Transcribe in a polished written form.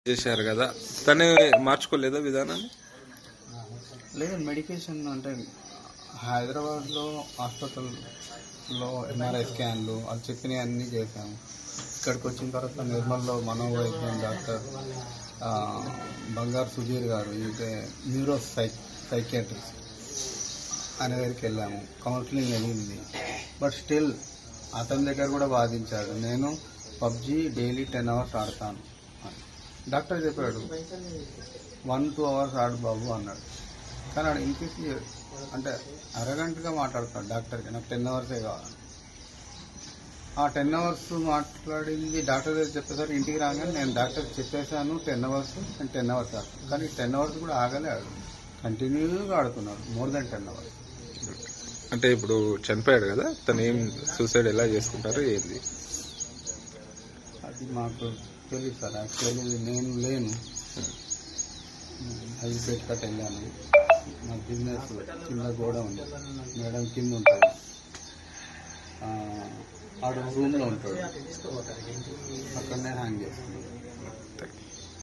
చేశారు కదా, తనే మార్చుకోలేదా విధానాన్ని? లేదు, మెడికేషన్ అంటే హైదరాబాద్లో హాస్పిటల్లో ఎంఆర్ఐ స్కాన్లు అది చెప్పినవి అన్నీ చేశాము. ఇక్కడికి వచ్చిన తర్వాత నిర్మల్లో మనోవైద్యం డాక్టర్ బంగారు సుధీర్ గారు, ఇది న్యూరో సైకియాట్రిస్ట్ అనే దగ్గరికి వెళ్ళాము. కౌన్సిలింగ్ అయ్యింది. బట్ స్టిల్ అతని దగ్గర కూడా వాదించాడు, నేను పబ్జీ డైలీ 10 hours ఆడతాను. డాక్టర్ చెప్పాడు 1-2 hours ఆడు బాబు అన్నాడు. కానీ ఆడు ఇంకేసి అంటే అరగంటగా మాట్లాడతాడు డాక్టర్కి, నాకు 10 hours కావాలి. ఆ 10 hours మాట్లాడింది డాక్టర్ దగ్గర చెప్పేసరికి ఇంటికి రాగానే నేను డాక్టర్కి చెప్పేశాను 10 hours, నేను 10 hours ఆడుతాను. కానీ 10 hours కూడా ఆగలే, ఆడు కంటిన్యూగా ఆడుతున్నాడు మోర్ దెన్ 10 hours. అంటే ఇప్పుడు చనిపోయాడు కదా, తను ఏం సూసైడ్ ఎలా చేసుకుంటారు ఏంది అది మాకు తెలియదు సార్. యాక్చువల్లీ నేను లేను, హైపేట్ కట్ వెళ్ళాను. నా బిజినెస్ కింద గోడ ఉంది, మేడం కింద ఉంటుంది, ఆడు రూమ్లో ఉంటాడు, అక్కడనే హ్యాంగ్ చేస్తున్నాడు.